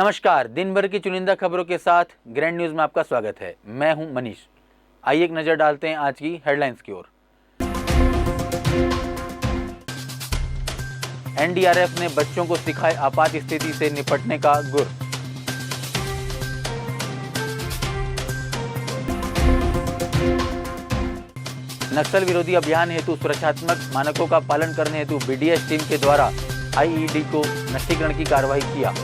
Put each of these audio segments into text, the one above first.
नमस्कार, दिन भर की चुनिंदा खबरों के साथ ग्रैंड न्यूज में आपका स्वागत है। मैं हूं मनीष। आइए एक नजर डालते हैं आज की हेडलाइंस की ओर। एनडीआरएफ ने बच्चों को सिखाए आपात स्थिति से निपटने का गुर। नक्सल विरोधी अभियान हेतु सुरक्षात्मक मानकों का पालन करने हेतु बीडीएस टीम के द्वारा आईईडी को नष्टीकरण की कार्रवाई किया।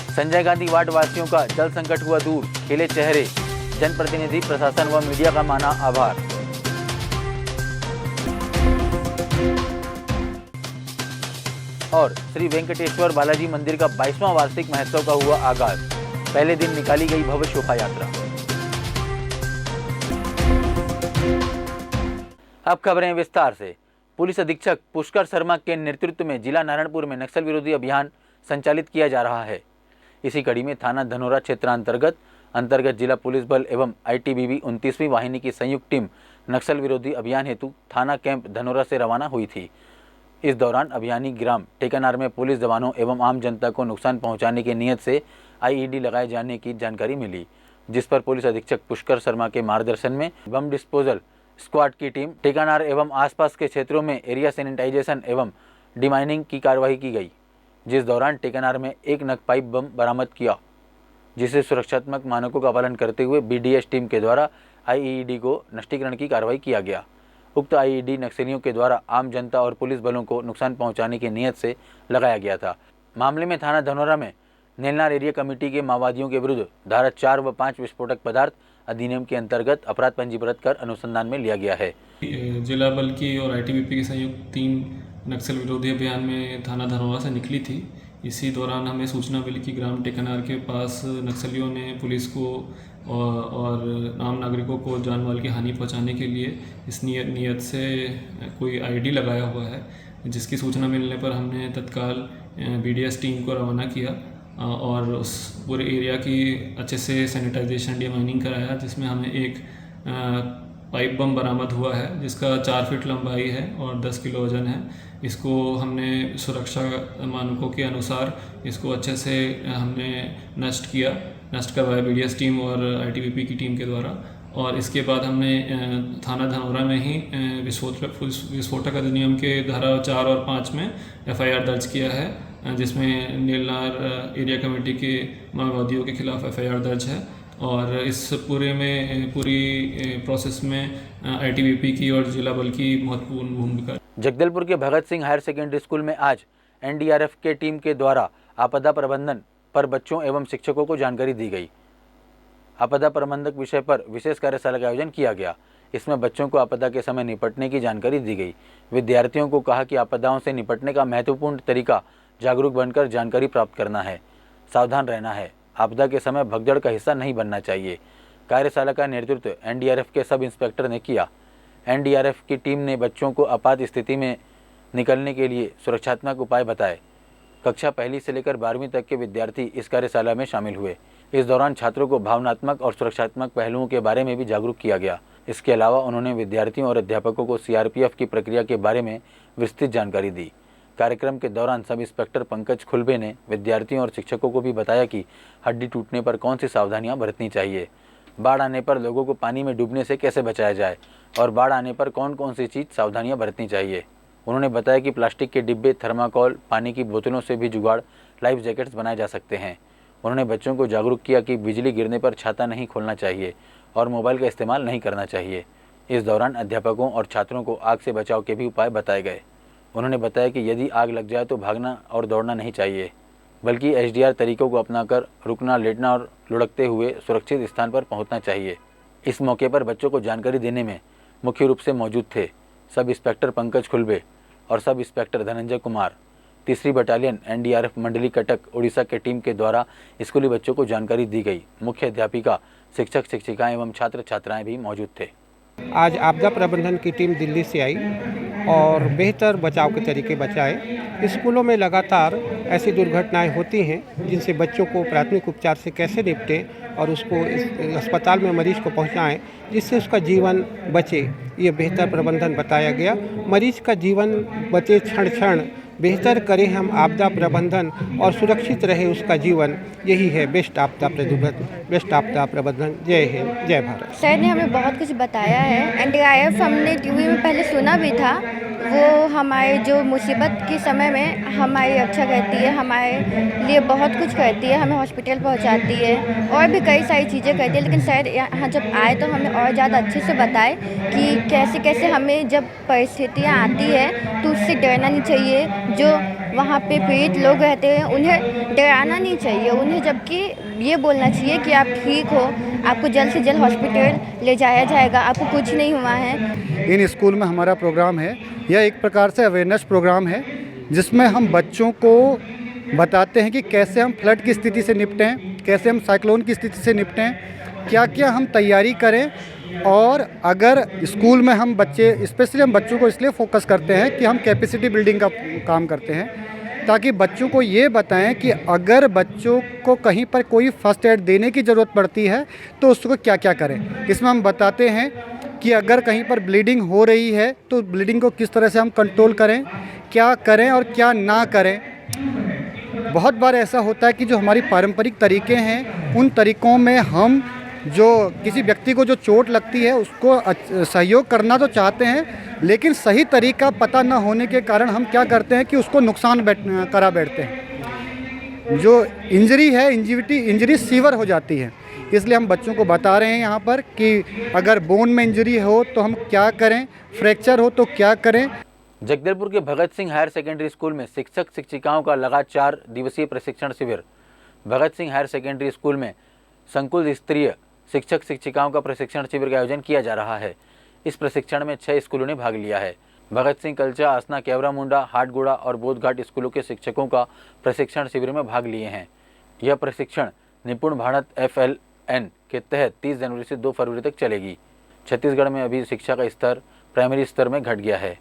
संजय गांधी वार्ड वासियों का जल संकट हुआ दूर, खिले चेहरे, जनप्रतिनिधि, प्रशासन व मीडिया का माना आभार। और श्री वेंकटेश्वर बालाजी मंदिर का 22वां वार्षिक महोत्सव का हुआ आगाज। पहले दिन निकाली गई भव्य शोभा यात्रा। अब खबरें विस्तार से। पुलिस अधीक्षक पुष्कर शर्मा के नेतृत्व में जिला नारायणपुर में नक्सल विरोधी अभियान संचालित किया जा रहा है। इसी कड़ी में थाना धनोरा क्षेत्र अंतर्गत जिला पुलिस बल एवं आईटीबीपी 29वीं वाहिनी की संयुक्त टीम नक्सल विरोधी अभियान हेतु थाना कैंप धनोरा से रवाना हुई थी। इस दौरान अभियानी ग्राम टेकानार में पुलिस जवानों एवं आम जनता को नुकसान पहुंचाने की नीयत से आईईडी लगाए जाने की जानकारी मिली, जिस पर पुलिस अधीक्षक पुष्कर शर्मा के मार्गदर्शन में बम डिस्पोजल स्क्वाड की टीम टेकानार एवं आसपास के क्षेत्रों में एरिया सैनिटाइजेशन एवं डिमाइनिंग की कार्रवाई की गई, जिस दौरान टेकानार में एक नग पाइप बम बरामद किया, जिसे सुरक्षात्मक मानकों का पालन करते हुए बीडीएस टीम के द्वारा आईईडी को नष्टीकरण की कार्रवाई किया गया। उक्त आईईडी नक्सलियों के द्वारा आम जनता और पुलिस बलों को नुकसान पहुंचाने की नीयत से लगाया गया था। मामले में थाना धनोरा में नेलनार एरिया कमेटी के माओवादियों के विरुद्ध धारा 4 व 5 विस्फोटक पदार्थ अधिनियम के अंतर्गत अपराध पंजीकृत कर अनुसंधान में लिया गया है। जिला बल की और आईटीबीपी की संयुक्त टीम नक्सल विरोधी अभियान में थाना धनोरा से निकली थी। इसी दौरान हमें सूचना मिली कि ग्राम टेकनार के पास नक्सलियों ने पुलिस को और आम नागरिकों को जान माल की हानि पहुंचाने के लिए इस नियत से कोई आईडी लगाया हुआ है, जिसकी सूचना मिलने पर हमने तत्काल बीडीएस टीम को रवाना किया और उस पूरे एरिया की अच्छे से सैनिटाइजेशन डिमाइनिंग कराया, जिसमें हमें एक पाइप बम बरामद हुआ है जिसका 4 फीट लंबाई है और 10 किलो वजन है। इसको हमने सुरक्षा मानकों के अनुसार इसको अच्छे से हमने नष्ट करवाया बीडीएस टीम और आईटीबीपी की टीम के द्वारा। और इसके बाद हमने थाना धनोरा में ही विस्फोटक अधिनियम के धारा 4 और 5 में एफआईआर दर्ज किया है, जिसमें नेलनार एरिया कमेटी के माओवादियों के खिलाफ एफआईआर दर्ज है। और इस पूरी प्रोसेस में आईटीबीपी की और जिला बल की महत्वपूर्ण भूमिका। जगदलपुर के Bhagat Singh higher secondary school में आज एनडीआरएफ के टीम के द्वारा आपदा प्रबंधन पर बच्चों एवं शिक्षकों को जानकारी दी गई। आपदा प्रबंधक विषय पर विशेष कार्यशाला का आयोजन किया गया। इसमें बच्चों को आपदा के समय निपटने की जानकारी दी गई। विद्यार्थियों को कहा कि आपदाओं से निपटने का महत्वपूर्ण तरीका जागरूक बनकर जानकारी प्राप्त करना है, सावधान रहना है, आपदा के समय भगदड़ का हिस्सा नहीं बनना चाहिए। कार्यशाला का नेतृत्व एनडीआरएफ के सब इंस्पेक्टर ने किया। एनडीआरएफ की टीम ने बच्चों को आपात स्थिति में निकलने के लिए सुरक्षात्मक उपाय बताए। कक्षा 1 से लेकर 12वीं तक के विद्यार्थी इस कार्यशाला में शामिल हुए। इस दौरान छात्रों को भावनात्मक और सुरक्षात्मक पहलुओं के बारे में भी जागरूक किया गया। इसके अलावा उन्होंने विद्यार्थियों और अध्यापकों को सीआरपीएफ की प्रक्रिया के बारे में विस्तृत जानकारी दी। कार्यक्रम के दौरान सब इंस्पेक्टर पंकज खुलबे ने विद्यार्थियों और शिक्षकों को भी बताया कि हड्डी टूटने पर कौन सी सावधानियां बरतनी चाहिए, बाढ़ आने पर लोगों को पानी में डूबने से कैसे बचाया जाए और बाढ़ आने पर कौन कौन सी चीज़ सावधानियां बरतनी चाहिए। उन्होंने बताया कि प्लास्टिक के डिब्बे, थर्माकोल, पानी की बोतलों से भी जुगाड़ लाइफ जैकेट्स बनाए जा सकते हैं। उन्होंने बच्चों को जागरूक किया कि बिजली गिरने पर छाता नहीं खोलना चाहिए और मोबाइल का इस्तेमाल नहीं करना चाहिए। इस दौरान अध्यापकों और छात्रों को आग से बचाव के भी उपाय बताए गए। उन्होंने बताया कि यदि आग लग जाए तो भागना और दौड़ना नहीं चाहिए, बल्कि एचडीआर तरीकों को अपनाकर रुकना, लेटना और लुढ़कते हुए सुरक्षित स्थान पर पहुंचना चाहिए। इस मौके पर बच्चों को जानकारी देने में मुख्य रूप से मौजूद थे सब इंस्पेक्टर पंकज खुलबे और सब इंस्पेक्टर धनंजय कुमार। 3री बटालियन एनडीआरएफ मंडली कटक उड़ीसा के टीम के द्वारा स्कूली बच्चों को जानकारी दी गई। मुख्य अध्यापिका, शिक्षक शिक्षिकाएं एवं छात्र छात्राएं भी मौजूद थे। आज आपदा प्रबंधन की टीम दिल्ली से आई और बेहतर बचाव के तरीके बताए। स्कूलों में लगातार ऐसी दुर्घटनाएं होती हैं जिनसे बच्चों को प्राथमिक उपचार से कैसे निपटें और उसको अस्पताल में मरीज को पहुंचाएं जिससे उसका जीवन बचे, ये बेहतर प्रबंधन बताया गया। मरीज का जीवन बचे क्षण क्षण बेहतर करें हम आपदा प्रबंधन और सुरक्षित रहे उसका जीवन। यही है बेस्ट आपदा प्रबंधन। जय हिंद, जय भारत। सर ने हमें बहुत कुछ बताया है। एनडीआरएफ हमने टीवी में पहले सुना भी था। वो हमारे जो मुसीबत के समय में हमारी रक्षा करती है, हमारे लिए बहुत कुछ करती है, हमें हॉस्पिटल पहुंचाती है और भी कई सारी चीज़ें करती है। लेकिन सर यहाँ जब आए तो हमें और ज़्यादा अच्छे से बताए कि कैसे कैसे हमें जब परिस्थितियाँ आती है तो उससे डरना नहीं चाहिए। जो वहाँ पे पीड़ित लोग रहते हैं उन्हें डराना नहीं चाहिए, उन्हें जबकि ये बोलना चाहिए कि आप ठीक हो, आपको जल्द से जल्द हॉस्पिटल ले जाया जाएगा, आपको कुछ नहीं हुआ है। इन स्कूल में हमारा प्रोग्राम है, यह एक प्रकार से अवेयरनेस प्रोग्राम है जिसमें हम बच्चों को बताते हैं कि कैसे हम फ्लड की स्थिति से निपटें, कैसे हम साइक्लोन की स्थिति से निपटें, क्या क्या हम तैयारी करें। और अगर स्कूल में हम स्पेशली हम बच्चों को इसलिए फोकस करते हैं कि हम कैपेसिटी बिल्डिंग का काम करते हैं ताकि बच्चों को ये बताएं कि अगर बच्चों को कहीं पर कोई फर्स्ट एड देने की ज़रूरत पड़ती है तो उसको क्या क्या करें। इसमें हम बताते हैं कि अगर कहीं पर ब्लीडिंग हो रही है तो ब्लीडिंग को किस तरह से हम कंट्रोल करें, क्या करें और क्या ना करें। बहुत बार ऐसा होता है कि जो हमारी पारंपरिक तरीके हैं उन तरीक़ों में हम जो किसी व्यक्ति को जो चोट लगती है उसको सहयोग करना तो चाहते हैं, लेकिन सही तरीका पता न होने के कारण हम क्या करते हैं कि उसको नुकसान करा बैठते हैं। जो इंजरी है, इंजरी सीवर हो जाती है। इसलिए हम बच्चों को बता रहे हैं यहाँ पर कि अगर बोन में इंजरी हो तो हम क्या करें, फ्रैक्चर हो तो क्या करें। जगदलपुर के Bhagat Singh higher secondary school में शिक्षक शिक्षिकाओं का लगातार 4 दिवसीय प्रशिक्षण शिविर। Bhagat Singh higher secondary school में संकुल स्तरीय शिक्षक शिक्षिकाओं का प्रशिक्षण शिविर का आयोजन किया जा रहा है। इस प्रशिक्षण में 6 स्कूलों ने भाग लिया है। भगत सिंह, कलचा, आसना, केवरा मुंडा, हाटगोड़ा और बोधघाट स्कूलों के शिक्षकों का प्रशिक्षण शिविर में भाग लिए हैं। यह प्रशिक्षण निपुण भारत FLN के तहत 30 जनवरी से 2 फरवरी तक चलेगी। छत्तीसगढ़ में अभी शिक्षा का स्तर प्राइमरी स्तर में घट गया है,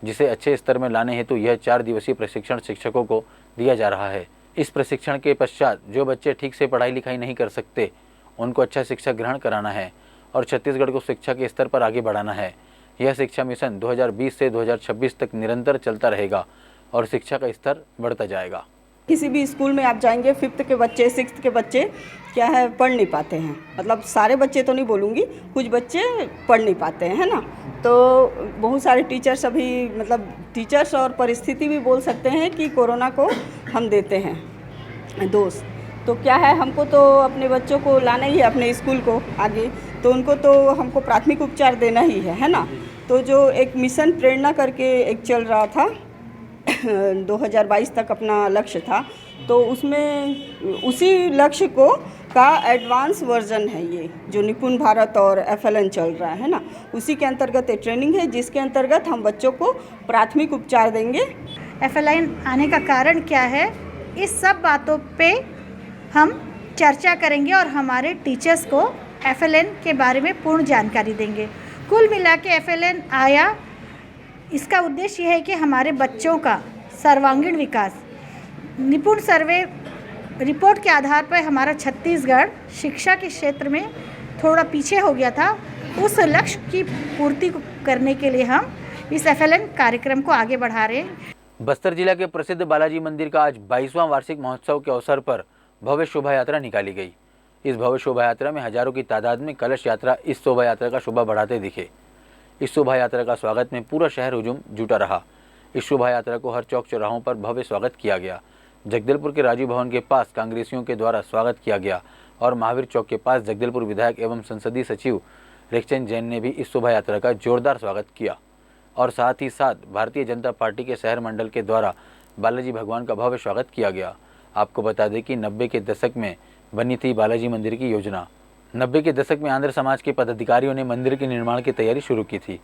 जिसे अच्छे स्तर में लाने हेतु यह 4 दिवसीय प्रशिक्षण शिक्षकों को दिया जा रहा है। इस प्रशिक्षण के पश्चात जो बच्चे ठीक से पढ़ाई लिखाई नहीं कर सकते उनको अच्छा शिक्षा ग्रहण कराना है और छत्तीसगढ़ को शिक्षा के स्तर पर आगे बढ़ाना है। यह शिक्षा मिशन 2020 से 2026 तक निरंतर चलता रहेगा और शिक्षा का स्तर बढ़ता जाएगा। किसी भी स्कूल में आप जाएंगे, 5th के बच्चे, 6th के बच्चे क्या है पढ़ नहीं पाते हैं। मतलब सारे बच्चे तो नहीं बोलूँगी, कुछ बच्चे पढ़ नहीं पाते हैं, है ना। तो बहुत सारे टीचर्स अभी मतलब टीचर्स और परिस्थिति भी बोल सकते हैं कि कोरोना को हम देते हैं दोष। तो क्या है, हमको तो अपने बच्चों को लाना ही है अपने स्कूल को आगे, तो उनको तो हमको प्राथमिक उपचार देना ही है ना। तो जो एक मिशन प्रेरणा करके एक चल रहा था 2022 तक अपना लक्ष्य था, तो उसमें उसी लक्ष्य को का एडवांस वर्जन है ये जो निपुण भारत और FLN चल रहा है ना। उसी के अंतर्गत एक ट्रेनिंग है जिसके अंतर्गत हम बच्चों को प्राथमिक उपचार देंगे। FLN आने का कारण क्या है, इस सब बातों पे हम चर्चा करेंगे और हमारे टीचर्स को FLN के बारे में पूर्ण जानकारी देंगे। कुल मिला के FLN आया, इसका उद्देश्य यह है कि हमारे बच्चों का सर्वांगीण विकास। निपुण सर्वे रिपोर्ट के आधार पर हमारा छत्तीसगढ़ शिक्षा के क्षेत्र में थोड़ा पीछे हो गया था। उस लक्ष्य की पूर्ति करने के लिए हम इस FLN कार्यक्रम को आगे बढ़ा रहे हैं। बस्तर जिला के प्रसिद्ध बालाजी मंदिर का आज 22वां वार्षिक महोत्सव के अवसर पर भव्य शोभा यात्रा निकाली गई। इस भव्य शोभा यात्रा में हजारों की तादाद में कलश यात्रा इस शोभा यात्रा का शोभा बढ़ाते दिखे। इस शोभा यात्रा का स्वागत में पूरा शहर हुजूम जुटा रहा। इस शोभा यात्रा को हर चौक चौराहों पर भव्य स्वागत किया गया। जगदलपुर के राजीव भवन के पास कांग्रेसियों के द्वारा स्वागत किया गया और महावीर चौक के पास जगदलपुर विधायक एवं संसदीय सचिव रेखचंद जैन ने भी इस शोभा यात्रा का जोरदार स्वागत किया और साथ ही साथ भारतीय जनता पार्टी के शहर मंडल के द्वारा बालाजी भगवान का भव्य स्वागत किया गया। आपको बता दें कि 90 के दशक में बनी थी बालाजी मंदिर की योजना। 90 के दशक में आंध्र समाज के पदाधिकारियों ने मंदिर के निर्माण की तैयारी शुरू की थी।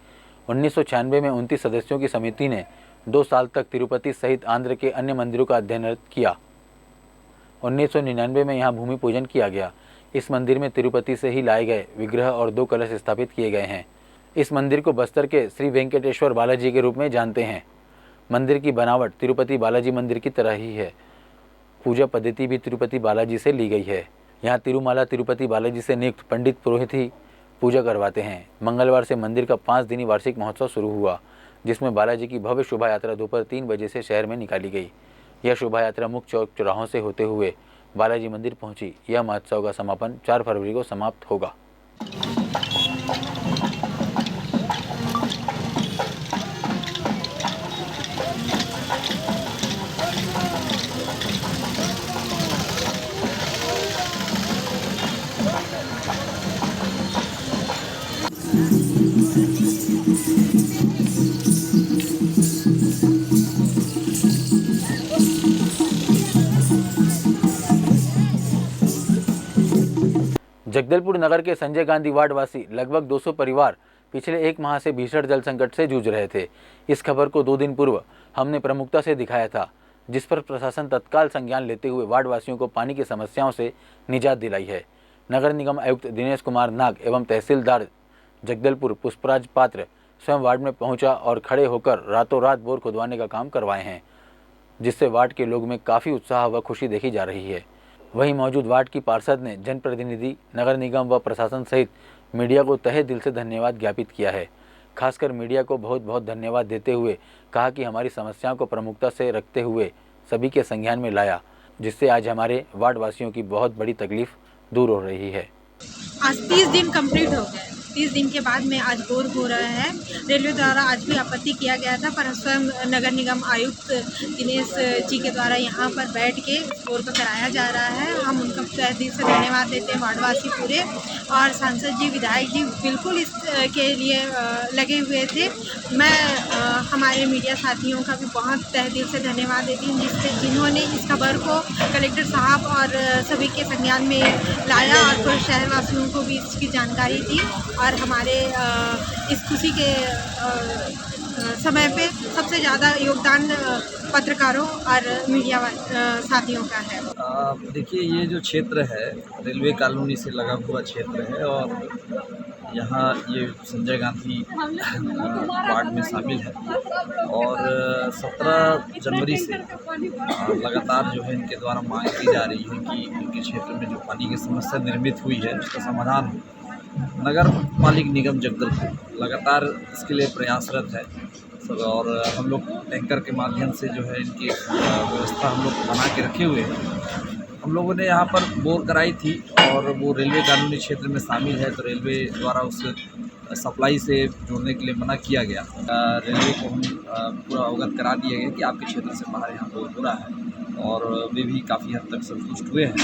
1996 में 29 सदस्यों की समिति ने 2 साल तक तिरुपति सहित आंध्र के अन्य मंदिरों का अध्ययन किया। 1999 में यहाँ भूमि पूजन किया गया। इस मंदिर में तिरुपति से ही लाए गए विग्रह और 2 कलश स्थापित किए गए हैं। इस मंदिर को बस्तर के श्री वेंकटेश्वर बालाजी के रूप में जानते हैं। मंदिर की बनावट तिरुपति बालाजी मंदिर की तरह ही है। पूजा पद्धति भी तिरुपति बालाजी से ली गई है। यहाँ तिरुमाला तिरुपति बालाजी से नियुक्त पंडित पुरोहित ही पूजा करवाते हैं। मंगलवार से मंदिर का 5 दिनी वार्षिक महोत्सव शुरू हुआ। जिसमें बालाजी की भव्य शोभा यात्रा दोपहर 3 बजे से शहर में निकाली गई। यह शोभा यात्रा मुख्य चौक चौराहों से होते हुए बालाजी मंदिर पहुंची। यह महोत्सव का समापन 4 फरवरी को समाप्त होगा। जगदलपुर नगर के संजय गांधी वार्ड वासी लगभग 200 परिवार पिछले 1 माह से भीषण जल संकट से जूझ रहे थे। इस खबर को 2 दिन पूर्व हमने प्रमुखता से दिखाया था, जिस पर प्रशासन तत्काल संज्ञान लेते हुए वार्ड वासियों को पानी की समस्याओं से निजात दिलाई है। नगर निगम आयुक्त दिनेश कुमार नाग एवं तहसीलदार जगदलपुर पुष्पराज पात्र स्वयं वार्ड में पहुंचा और खड़े होकर रातों रात बोर खुदवाने का काम करवाए हैं, जिससे वार्ड के लोग में काफ़ी उत्साह व खुशी देखी जा रही है। वहीं मौजूद वार्ड की पार्षद ने जनप्रतिनिधि, नगर निगम व प्रशासन सहित मीडिया को तहे दिल से धन्यवाद ज्ञापित किया है। खासकर मीडिया को बहुत बहुत धन्यवाद देते हुए कहा कि हमारी समस्याओं को प्रमुखता से रखते हुए सभी के संज्ञान में लाया, जिससे आज हमारे वार्ड वासियों की बहुत बड़ी तकलीफ दूर हो रही है। आज 30 दिन कंप्लीट हो गए। 30 दिन के बाद में आज बोर हो रहा है। रेलवे द्वारा आज भी आपत्ति किया गया था, पर स्वयं नगर निगम आयुक्त दिनेश जी के द्वारा यहाँ पर बैठ के बोर को कराया जा रहा है। हम उनका तहे दिल से धन्यवाद देते हैं, वार्डवासी पूरे, और सांसद जी, विधायक जी बिल्कुल इसके लिए लगे हुए थे। मैं हमारे मीडिया साथियों का भी बहुत तहे दिल से धन्यवाद देती हूँ, जिन्होंने इस खबर को कलेक्टर साहब और सभी के संज्ञान में लाया और फिर शहरवासियों को भी इसकी जानकारी दी। और हमारे इस खुशी के समय पे सबसे ज़्यादा योगदान पत्रकारों और मीडिया साथियों का है। देखिए, ये जो क्षेत्र है रेलवे कॉलोनी से लगा हुआ क्षेत्र है और यहाँ ये संजय गांधी वार्ड में शामिल है और 17 जनवरी से लगातार जो है इनके द्वारा मांग की जा रही है कि इनके क्षेत्र में जो पानी की समस्या निर्मित हुई है उसका समाधान हो। नगर पालिक निगम जगदलपुर लगातार इसके लिए प्रयासरत है और हम लोग टैंकर के माध्यम से जो है इनकी व्यवस्था हम लोग बना के रखे हुए हैं। हम लोगों ने यहाँ पर बोर कराई थी और वो रेलवे कानूनी क्षेत्र में शामिल है, तो रेलवे द्वारा उस सप्लाई से जोड़ने के लिए मना किया गया। रेलवे को हम पूरा अवगत करा दिया गया कि आपके क्षेत्र से बाहर यहाँ बोर हो रहा है और वे भी काफ़ी हद तक संतुष्ट हुए हैं।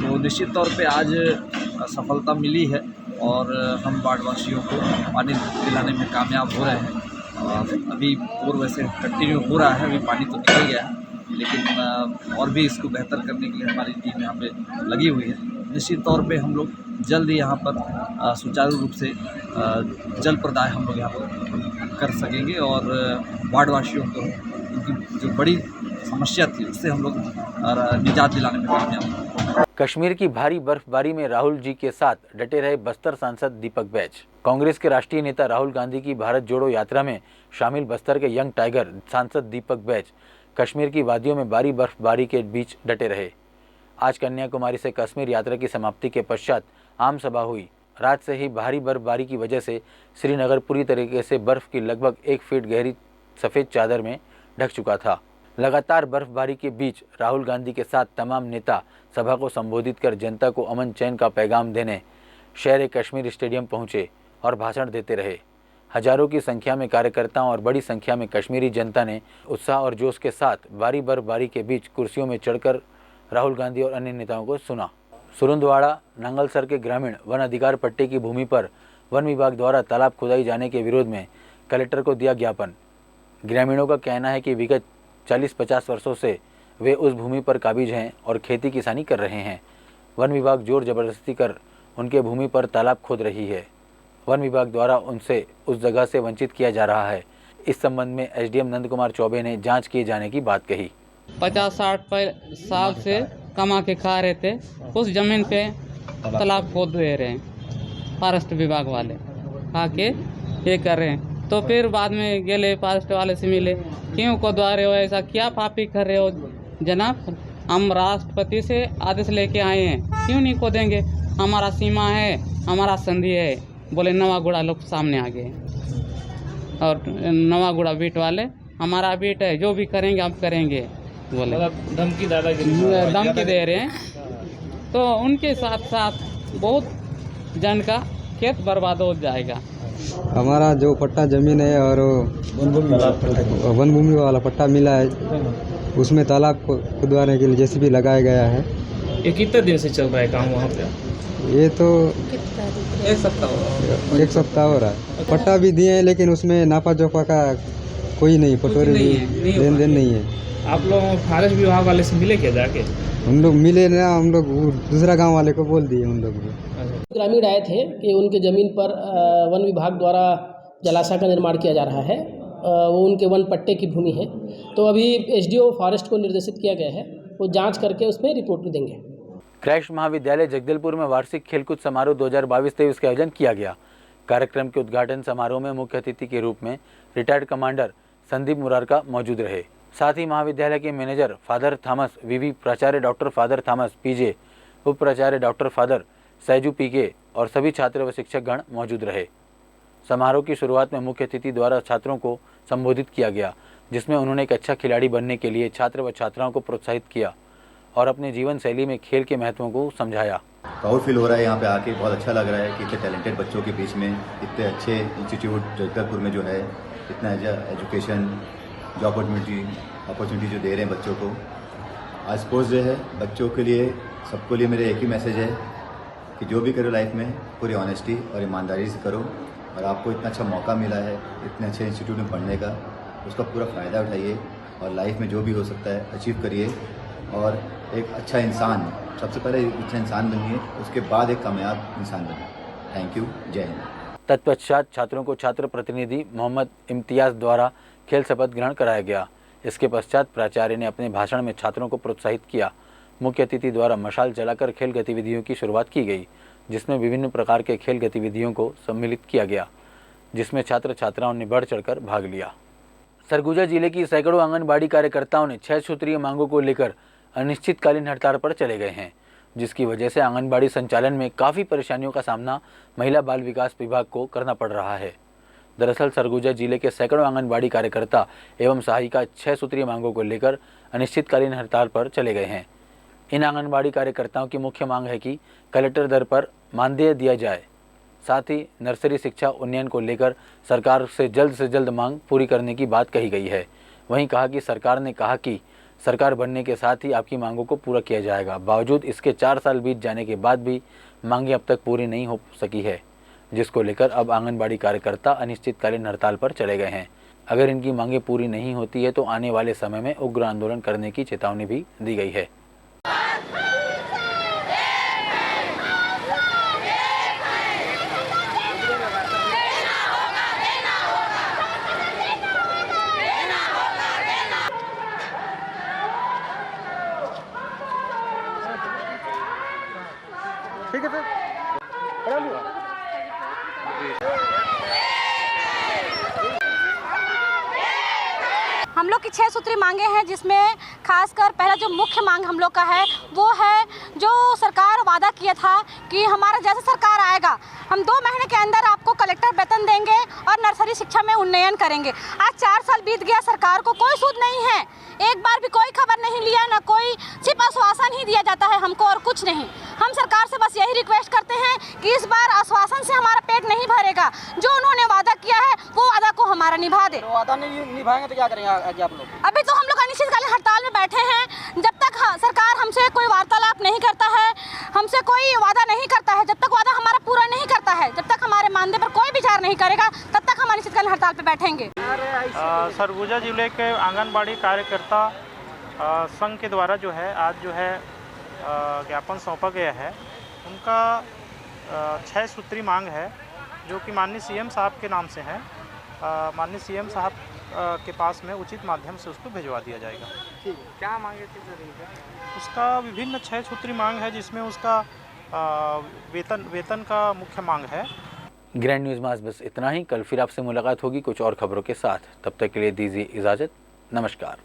तो निश्चित तौर पे आज सफलता मिली है और हम वार्डवासियों को पानी दिलाने में कामयाब हो रहे हैं। अभी बोर वैसे कंटिन्यू हो रहा है, अभी पानी तो निकल गया है, लेकिन और भी इसको बेहतर करने के लिए हमारी टीम यहाँ पे लगी हुई है। निश्चित तौर पे हम लोग जल्द ही यहाँ पर सुचारू रूप से जल प्रदाय हम लोग यहाँ पर कर सकेंगे और वार्डवासियों को उनकी जो बड़ी समस्या थी उससे हम लोग निजात दिलाने में कामयाब होंगे। कश्मीर की भारी बर्फबारी में राहुल जी के साथ डटे रहे बस्तर सांसद दीपक बैज। कांग्रेस के राष्ट्रीय नेता राहुल गांधी की भारत जोड़ो यात्रा में शामिल बस्तर के यंग टाइगर सांसद दीपक बैज कश्मीर की वादियों में भारी बर्फबारी के बीच डटे रहे। आज कन्याकुमारी से कश्मीर यात्रा की समाप्ति के पश्चात आम सभा हुई। रात से ही भारी बर्फबारी की वजह से श्रीनगर पूरी तरीके से बर्फ की लगभग 1 फीट गहरी सफ़ेद चादर में ढक चुका था। लगातार बर्फबारी के बीच राहुल गांधी के साथ तमाम नेता सभा को संबोधित कर जनता को अमन चैन का पैगाम देने शहर कश्मीर स्टेडियम पहुंचे और भाषण देते रहे। हजारों की संख्या में कार्यकर्ताओं और बड़ी संख्या में कश्मीरी जनता ने उत्साह और जोश के साथ भारी बर्फबारी के बीच कुर्सियों में चढ़कर राहुल गांधी और अन्य नेताओं को सुना। सुरुंदवाड़ा नांगलसर के ग्रामीण वन अधिकार पट्टे की भूमि पर वन विभाग द्वारा तालाब खुदाई जाने के विरोध में कलेक्टर को दिया ज्ञापन। ग्रामीणों का कहना है कि विगत 40-50 वर्षों से वे उस भूमि पर काबिज हैं और खेती किसानी कर रहे हैं। वन विभाग जोर जबरदस्ती कर उनके भूमि पर तालाब खोद रही है। वन विभाग द्वारा उनसे उस जगह से वंचित किया जा रहा है। इस संबंध में एसडीएम नंद कुमार चौबे ने जांच किए जाने की बात कही। 50-60 साल से कमा के खा रहे थे, उस जमीन पे तालाब खोद दे रहे हैं फॉरेस्ट विभाग वाले आके ये कर रहे हैं। तो फिर बाद में गेले फॉरेस्ट वाले से मिले, क्यों खोदवा रहे हो, ऐसा क्या पापी कर रहे हो जनाब, हम राष्ट्रपति से आदेश लेके आए हैं, क्यों नहीं खोदेंगे, हमारा सीमा है, हमारा संधि है। बोले नवागुड़ा लोग सामने आ गए। और नवागुड़ा बीट वाले हमारा बीट है, जो भी करेंगे आप करेंगे बोले, धमकी दे रहे हैं। तो उनके साथ साथ बहुत जन का खेत बर्बाद हो जाएगा। हमारा जो पट्टा ज़मीन है और वन भूमि वाला पट्टा मिला है, उसमें तालाब को खुदवाने के लिए जेसीबी लगाया गया है। ये कितने दिन से चल रहा है काम वहाँ पे? ये तो एक सप्ताह हो रहा है। पट्टा भी दिए हैं लेकिन उसमें नापा जोपा का कोई नहीं, पटोरी लेन देन नहीं है। आप लोग फॉरेस्ट विभाग वाले से मिले क्या जाके? हम लोग मिले ना, हम लोग दूसरा गांव वाले को बोल दिए। उन लोग ग्रामीण आए थे कि उनके ज़मीन पर वन विभाग द्वारा जलाशय का निर्माण किया जा रहा है, वो उनके वन पट्टे की भूमि है। तो अभी एसडीओ फॉरेस्ट को निर्देशित किया गया है, वो जांच करके उसमें रिपोर्ट भी देंगे। क्रैश महाविद्यालय जगदलपुर में वार्षिक खेलकूद समारोह 2022-23 का आयोजन किया गया। कार्यक्रम के उद्घाटन समारोह में मुख्य अतिथि के रूप में रिटायर्ड कमांडर संदीप मुरारका मौजूद रहे। साथ ही महाविद्यालय के मैनेजर फादर थॉमस वीवी, प्राचार्य डॉक्टर फादर थॉमस पीजे, उप प्राचार्य डॉक्टर फादर सैजू पीके और सभी छात्र व शिक्षकगण मौजूद रहे। समारोह की शुरुआत में मुख्य अतिथि द्वारा छात्रों को संबोधित किया गया, जिसमें उन्होंने एक अच्छा खिलाड़ी बनने के लिए छात्र व छात्राओं को प्रोत्साहित किया और अपने जीवन शैली में खेल के महत्व को समझाया। प्राउड फील हो रहा है यहाँ पे आके, बहुत अच्छा लग रहा है कि इतने टैलेंटेड बच्चों के बीच में इतने अच्छे इंस्टीट्यूट जगदलपुर में जो है इतना एजुकेशन जो अपॉर्चुनिटी जो दे रहे हैं बच्चों को। आज स्पोर्ट्स डे है, बच्चों के लिए सबके लिए मेरे एक ही मैसेज है कि जो भी करो लाइफ में पूरी ऑनेस्टी और ईमानदारी से करो, और आपको इतना अच्छा मौका मिला है इतने अच्छे इंस्टीट्यूट में पढ़ने का, उसका पूरा फ़ायदा उठाइए और लाइफ में जो भी हो सकता है अचीव करिए और एक अच्छा इंसान, सबसे पहले एक अच्छा इंसान बनिए, उसके बाद एक कामयाब इंसान बनिए। थैंक यू, जय हिंद। तत्पश्चात छात्रों को छात्र प्रतिनिधि मोहम्मद इम्तियाज़ द्वारा खेल शपथ ग्रहण कराया गया। इसके पश्चात प्राचार्य ने अपने भाषण में छात्रों को प्रोत्साहित किया। मुख्य अतिथि द्वारा मशाल जलाकर खेल गतिविधियों की शुरुआत की गई, जिसमें विभिन्न प्रकार के खेल गतिविधियों को सम्मिलित किया गया, जिसमें छात्र छात्राओं ने बढ़ चढ़कर भाग लिया। सरगुजा जिले की सैकड़ों आंगनबाड़ी कार्यकर्ताओं ने 6 सूत्रीय मांगों को लेकर अनिश्चितकालीन हड़ताल पर चले गए हैं, जिसकी वजह से आंगनबाड़ी संचालन में काफ़ी परेशानियों का सामना महिला बाल विकास विभाग को करना पड़ रहा है। दरअसल सरगुजा जिले के सैकड़ों आंगनबाड़ी कार्यकर्ता एवं सहायिका 6 सूत्रीय मांगों को लेकर अनिश्चितकालीन हड़ताल पर चले गए हैं। इन आंगनबाड़ी कार्यकर्ताओं की मुख्य मांग है कि कलेक्टर दर पर मानदेय दिया जाए, साथ ही नर्सरी शिक्षा उन्नयन को लेकर सरकार से जल्द मांग पूरी करने की बात कही गई है। वहीं कहा कि सरकार ने कहा कि सरकार बनने के साथ ही आपकी मांगों को पूरा किया जाएगा। बावजूद इसके 4 साल बीत जाने के बाद भी मांगें अब तक पूरी नहीं हो सकी है, जिसको लेकर अब आंगनबाड़ी कार्यकर्ता अनिश्चितकालीन हड़ताल पर चले गए हैं। अगर इनकी मांगें पूरी नहीं होती है तो आने वाले समय में उग्र आंदोलन करने की चेतावनी भी दी गई है। ठीक है सर, हम लोग की 6 सूत्री मांगे हैं, जिसमें खासकर पहला जो मुख्य मांग हम लोग का है वो है जो सरकार वादा किया था कि हमारा जैसे सरकार आएगा हम 2 महीने के अंदर आपको कलेक्टर वेतन देंगे और नर्सरी शिक्षा में उन्नयन करेंगे। आज 4 साल बीत गया, सरकार को कोई सूद नहीं है, एक बार भी कोई खबर नहीं लिया, ना कोई, सिर्फ आश्वासन ही दिया जाता है हमको और कुछ नहीं। हम सरकार से बस यही रिक्वेस्ट करते हैं कि इस बार आश्वासन से हमारा पेट नहीं भरेगा, जो उन्होंने वादा किया है वो वादा को हमारा निभा दे। वादा नहीं निभाएंगे तो क्या करेंगे आप लोग? अभी तो हम लोग अनिश्चितकालीन हड़ताल में बैठे हैं, जब तक सरकार हमसे कोई वार्तालाप नहीं करता है, हमसे कोई वादा नहीं करता है, जब तक वादा हमारा पूरा नहीं करता है, जब तक हमारे मानदेय पर कोई विचार नहीं करेगा, तब तक हम अनिश्चितकालीन हड़ताल पर बैठेंगे। सरगुजा जिले के आंगनबाड़ी कार्यकर्ता संघ के द्वारा जो है आज जो है ज्ञापन सौंपा गया है। उनका 6 सूत्री मांग है, जो कि माननीय सीएम साहब के नाम से है। माननीय सीएम साहब के पास में उचित माध्यम से उसको भिजवा दिया जाएगा। ठीक, क्या मांगे थी सर? उसका विभिन्न 6 सूत्री मांग है, जिसमें उसका वेतन का मुख्य मांग है। ग्रैंड न्यूज़ में आज बस इतना ही। कल फिर आपसे मुलाकात होगी कुछ और खबरों के साथ। तब तक के लिए दीजिए इजाज़त। नमस्कार।